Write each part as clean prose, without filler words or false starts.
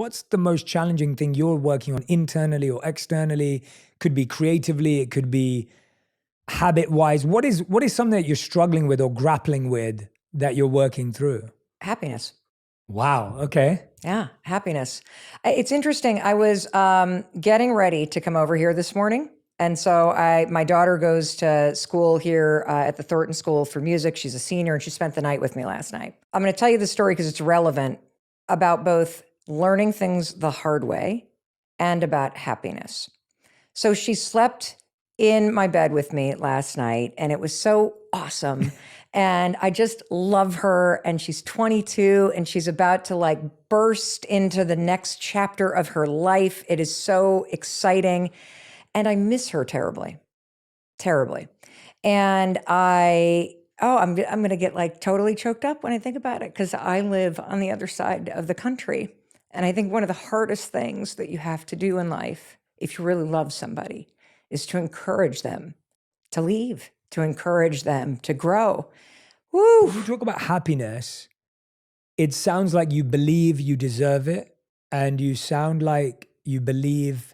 what's the most challenging thing you're working on internally or externally? Could be creatively, it could be habit-wise. What is something that you're struggling with or grappling with that you're working through? Happiness. Wow. Okay. Yeah, happiness. It's interesting. I was getting ready to come over here this morning. And so my daughter goes to school here at the Thornton School for Music. She's a senior and she spent the night with me last night. I'm going to tell you the story because it's relevant about both learning things the hard way and about happiness. So she slept in my bed with me last night and it was so awesome. And I just love her. And she's 22 and she's about to like burst into the next chapter of her life. It is so exciting. And I miss her terribly, terribly. And I'm going to get like totally choked up when I think about it because I live on the other side of the country. And I think one of the hardest things that you have to do in life, if you really love somebody, is to encourage them to leave, to encourage them to grow. Woo! When you talk about happiness, it sounds like you believe you deserve it, and you sound like you believe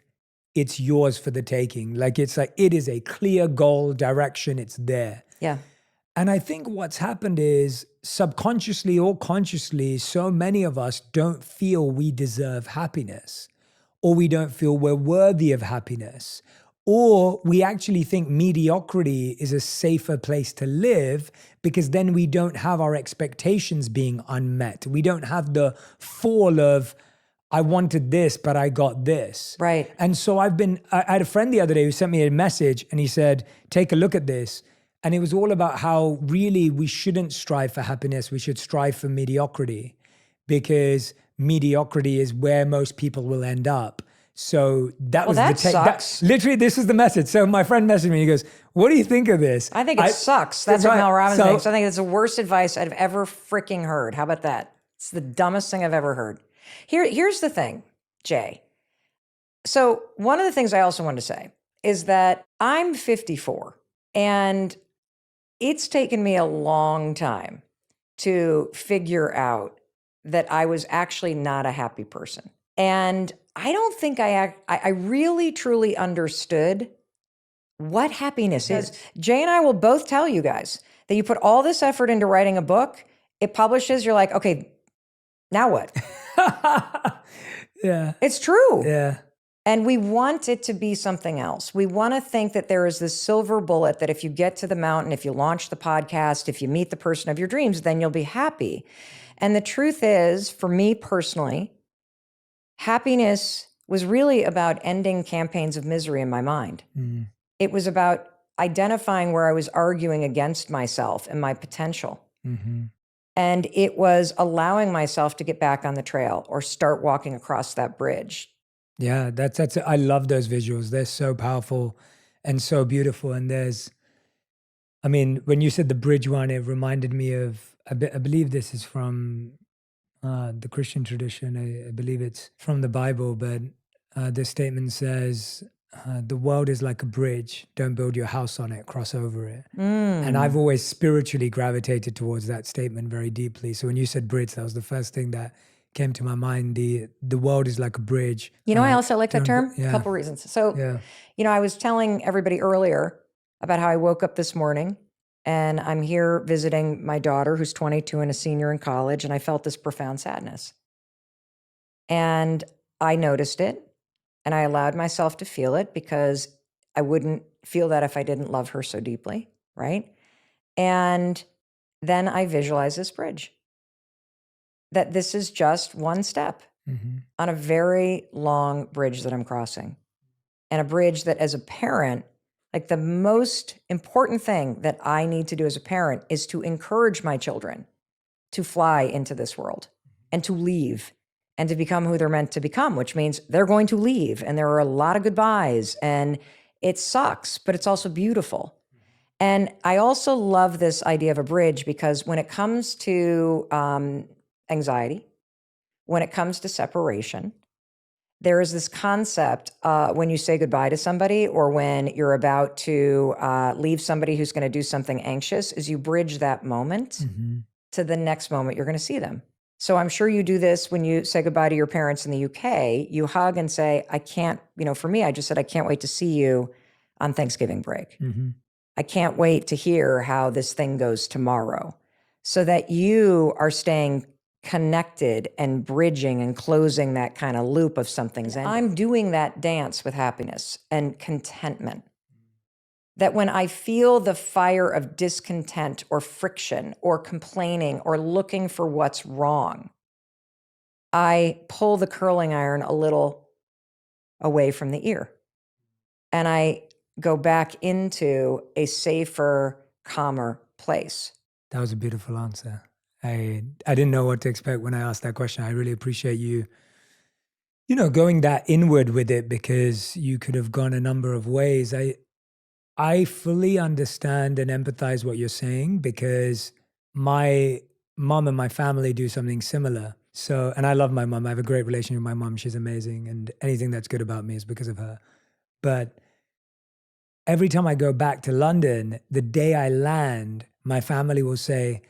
it's yours for the taking. Like it's like it is a clear goal, direction, it's there. Yeah. And I think what's happened is subconsciously or consciously, so many of us don't feel we deserve happiness, or we don't feel we're worthy of happiness, or we actually think mediocrity is a safer place to live because then we don't have our expectations being unmet. We don't have the fall of, I wanted this, but I got this. Right. And so I had a friend the other day who sent me a message and he said, take a look at this. And it was all about how really we shouldn't strive for happiness. We should strive for mediocrity because mediocrity is where most people will end up. So that was that the take. sucks. Literally, this is the message. So my friend messaged me, he goes, what do you think of this? I think it sucks. That's what right. Mel Robbins thinks. I think it's the worst advice I've ever freaking heard. How about that? It's the dumbest thing I've ever heard. Here's the thing, Jay. So one of the things I also wanted to say is that I'm 54 and it's taken me a long time to figure out that I was actually not a happy person. And I don't think I really truly understood what happiness is. Jay and I will both tell you guys that you put all this effort into writing a book, it publishes, you're like, okay, now what? Yeah. It's true. Yeah. And we want it to be something else. We want to think that there is this silver bullet that if you get to the mountain, if you launch the podcast, if you meet the person of your dreams, then you'll be happy. And the truth is, for me personally, happiness was really about ending campaigns of misery in my mind. Mm. It was about identifying where I was arguing against myself and my potential. Mm-hmm. And it was allowing myself to get back on the trail or start walking across that bridge. Yeah, that's I love those visuals. They're so powerful and so beautiful. And when you said the bridge one, it reminded me of, I believe this is from the Christian tradition. I believe it's from the Bible, but this statement says, the world is like a bridge. Don't build your house on it, cross over it. Mm. And I've always spiritually gravitated towards that statement very deeply. So when you said bridge, that was the first thing that came to my mind. The world is like a bridge. You know, I also like that term. Yeah. A couple reasons. So, I was telling everybody earlier about how I woke up this morning and I'm here visiting my daughter who's 22 and a senior in college. And I felt this profound sadness. And I noticed it and I allowed myself to feel it because I wouldn't feel that if I didn't love her so deeply, right? And then I visualized this bridge. That this is just one step on a very long bridge that I'm crossing. And a bridge that as a parent, like the most important thing that I need to do as a parent is to encourage my children to fly into this world and to leave and to become who they're meant to become, which means they're going to leave. And there are a lot of goodbyes and it sucks, but it's also beautiful. And I also love this idea of a bridge because when it comes to anxiety, when it comes to separation, there is this concept when you say goodbye to somebody or when you're about to leave somebody who's going to do something anxious, is you bridge that moment to the next moment you're going to see them. So I'm sure you do this when you say goodbye to your parents in the UK. You hug and say, I can't, for me, I just said, I can't wait to see you on Thanksgiving break. Mm-hmm. I can't wait to hear how this thing goes tomorrow, so that you are staying connected and bridging and closing that kind of loop of something's ending. I'm doing that dance with happiness and contentment. That when I feel the fire of discontent or friction or complaining or looking for what's wrong, I pull the curling iron a little away from the ear and I go back into a safer, calmer place. That was a beautiful answer. I didn't know what to expect when I asked that question. I really appreciate you, going that inward with it, because you could have gone a number of ways. I fully understand and empathize what you're saying, because my mom and my family do something similar. So, and I love my mom. I have a great relationship with my mom. She's amazing. And anything that's good about me is because of her. But every time I go back to London, the day I land, my family will say,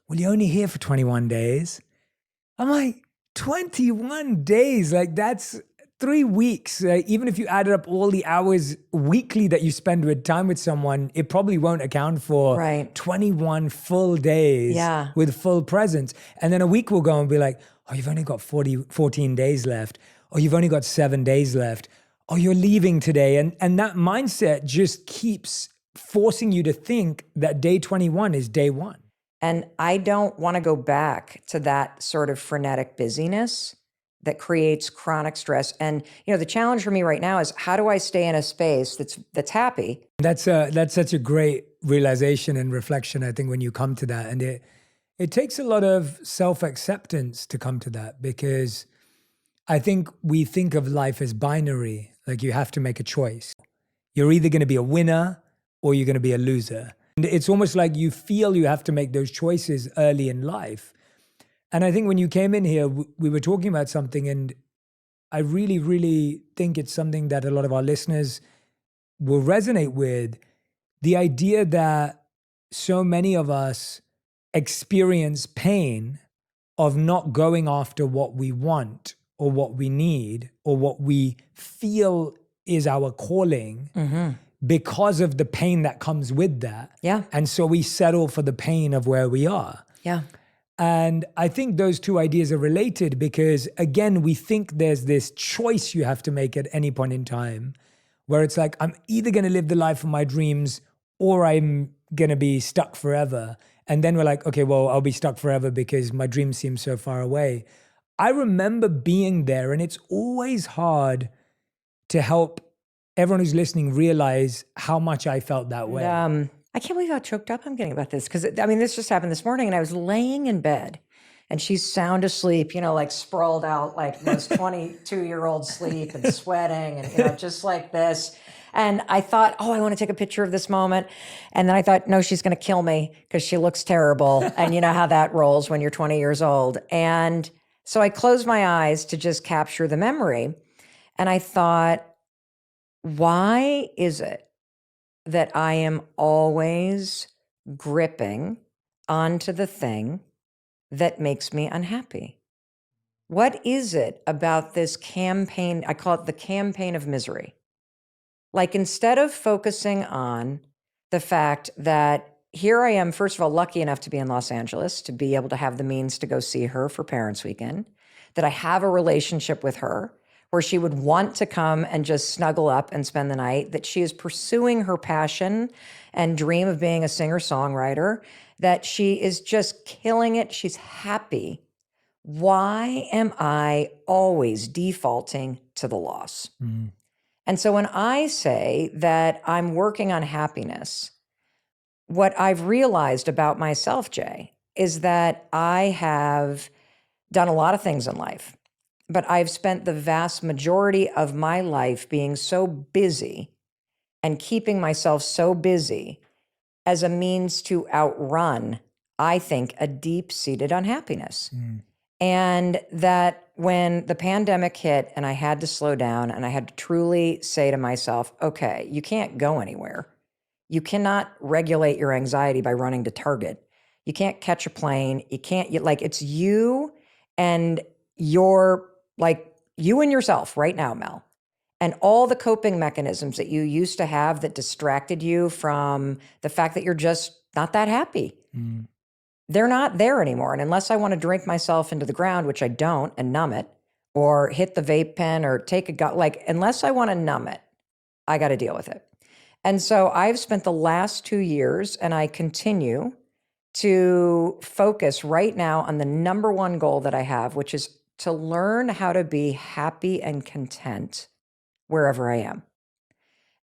well, you're only here for 21 days. I'm like, 21 days? Like, that's 3 weeks. Even if you added up all the hours weekly that you spend with time with someone, it probably won't account for Right. 21 full days with full presence. And then a week will go and be like, oh, you've only got 14 days left. Or you've only got 7 days left. Oh, you're leaving today. And that mindset just keeps forcing you to think that day 21 is day one. And I don't want to go back to that sort of frenetic busyness that creates chronic stress. And, the challenge for me right now is, how do I stay in a space that's happy? That's such a great realization and reflection, I think, when you come to that. And it takes a lot of self-acceptance to come to that, because I think we think of life as binary. Like, you have to make a choice. You're either going to be a winner or you're going to be a loser. And it's almost like you feel you have to make those choices early in life. And I think when you came in here, we were talking about something, and I really, really think it's something that a lot of our listeners will resonate with. The idea that so many of us experience pain of not going after what we want or what we need or what we feel is our calling, because of the pain that comes with that. Yeah. And so we settle for the pain of where we are. Yeah. And I think those two ideas are related, because, again, we think there's this choice you have to make at any point in time, where it's like, I'm either going to live the life of my dreams or I'm going to be stuck forever. And then we're like, okay, well, I'll be stuck forever because my dreams seem so far away. I remember being there, and it's always hard to help everyone who's listening realize how much I felt that way. I can't believe how choked up I'm getting about this, because this just happened this morning, and I was laying in bed and she's sound asleep, like sprawled out like most 22-year-old sleep and sweating and, just like this. And I thought, oh, I want to take a picture of this moment. And then I thought, no, she's going to kill me because she looks terrible. And you know how that rolls when you're 20 years old. And so I closed my eyes to just capture the memory. And I thought, why is it that I am always gripping onto the thing that makes me unhappy? What is it about this campaign? I call it the campaign of misery. Like, instead of focusing on the fact that here I am, first of all, lucky enough to be in Los Angeles, to be able to have the means to go see her for Parents Weekend, that I have a relationship with her where she would want to come and just snuggle up and spend the night, that she is pursuing her passion and dream of being a singer-songwriter, that she is just killing it. She's happy. Why am I always defaulting to the loss? Mm. And so when I say that I'm working on happiness, what I've realized about myself, Jay, is that I have done a lot of things in life, but I've spent the vast majority of my life being so busy and keeping myself so busy as a means to outrun, I think, a deep-seated unhappiness. Mm. And that when the pandemic hit and I had to slow down and I had to truly say to myself, okay, you can't go anywhere. You cannot regulate your anxiety by running to Target. You can't catch a plane. It's you And you're like you and yourself right now, Mel, and all the coping mechanisms that you used to have that distracted you from the fact that you're just not that happy. They're not there anymore. And unless I want to drink myself into the ground, which I don't, and numb it, or hit the vape pen or take a gut, like, unless I want to numb it, I got to deal with it. And so I've spent the last 2 years, and I continue to focus right now on the number one goal that I have, which is to learn how to be happy and content wherever I am.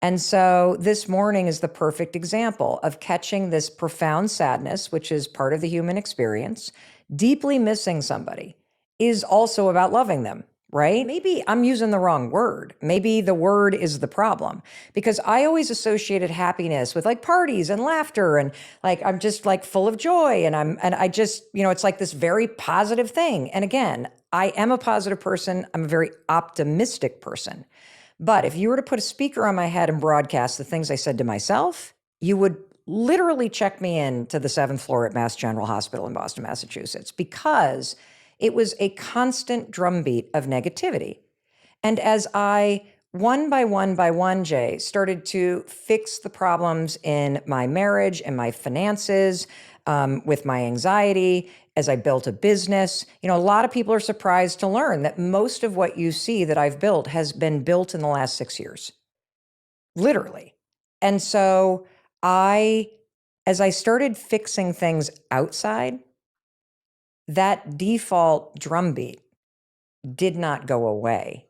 And so this morning is the perfect example of catching this profound sadness, which is part of the human experience. Deeply missing somebody is also about loving them, right? Maybe I'm using the wrong word. Maybe the word is the problem, because I always associated happiness with like parties and laughter and like I'm just like full of joy and I just, it's like this very positive thing. And again, I am a positive person. I'm a very optimistic person. But if you were to put a speaker on my head and broadcast the things I said to myself, you would literally check me in to the 7th floor at Mass General Hospital in Boston, Massachusetts, because it was a constant drumbeat of negativity. And as I, one by one, Jay, started to fix the problems in my marriage and my finances, with my anxiety, as I built a business, a lot of people are surprised to learn that most of what you see that I've built has been built in the last 6 years, literally. And so as I started fixing things outside, that default drumbeat did not go away.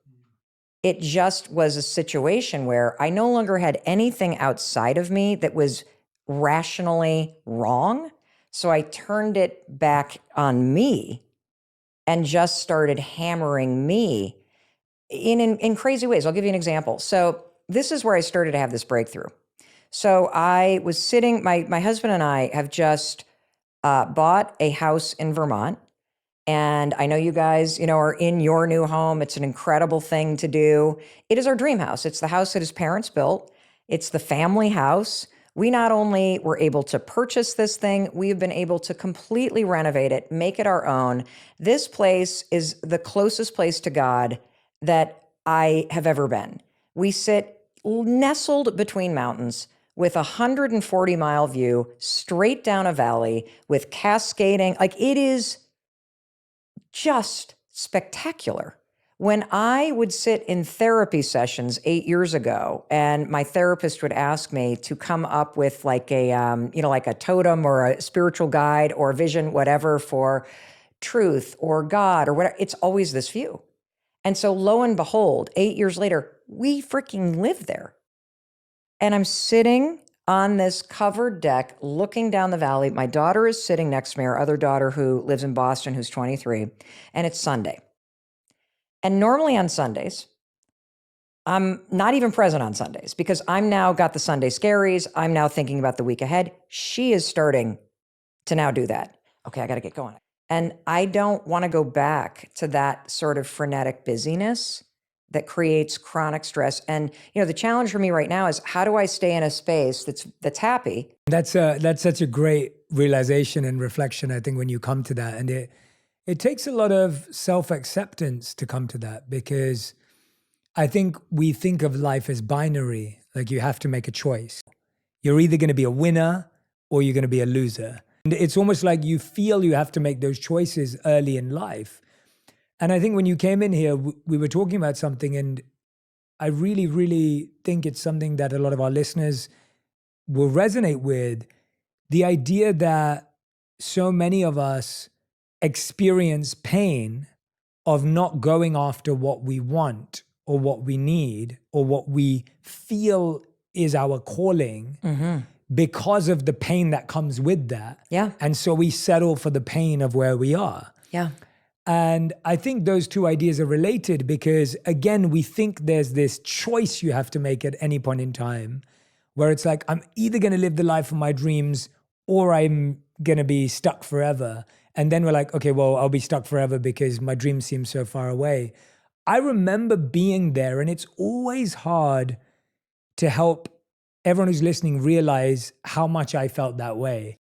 It just was a situation where I no longer had anything outside of me that was rationally wrong. So I turned it back on me and just started hammering me in crazy ways. I'll give you an example. So this is where I started to have this breakthrough. So I was sitting, my husband and I have just bought a house in Vermont. And I know you guys, are in your new home. It's an incredible thing to do. It is our dream house. It's the house that his parents built. It's the family house. We not only were able to purchase this thing, we've been able to completely renovate it, make it our own. This place is the closest place to God that I have ever been. We sit nestled between mountains with a 140-mile view straight down a valley with cascading. Like, it is just spectacular. When I would sit in therapy sessions 8 years ago, and my therapist would ask me to come up with like a, like a totem or a spiritual guide or a vision, whatever, for truth or God or whatever, it's always this view. And so lo and behold, 8 years later, we freaking live there. And I'm sitting on this covered deck looking down the valley. My daughter is sitting next to me, our other daughter who lives in Boston, who's 23, and it's Sunday. And normally on Sundays, I'm not even present on Sundays because I'm now got the Sunday scaries. I'm now thinking about the week ahead. She is starting to now do that. Okay, I got to get going. And I don't want to go back to that sort of frenetic busyness that creates chronic stress. And, the challenge for me right now is how do I stay in a space that's happy? That's such a great realization and reflection, I think, when you come to that. And it takes a lot of self-acceptance to come to that, because I think we think of life as binary, like you have to make a choice. You're either going to be a winner or you're going to be a loser. And it's almost like you feel you have to make those choices early in life. And I think when you came in here, we were talking about something, and I really, really think it's something that a lot of our listeners will resonate with. The idea that so many of us experience pain of not going after what we want or what we need or what we feel is our calling, because of the pain that comes with that. Yeah. And so we settle for the pain of where we are. Yeah. And I think those two ideas are related because, again, we think there's this choice you have to make at any point in time where it's like, I'm either going to live the life of my dreams or I'm going to be stuck forever. And then we're like, okay, well, I'll be stuck forever because my dreams seem so far away. I remember being there, and it's always hard to help everyone who's listening realize how much I felt that way.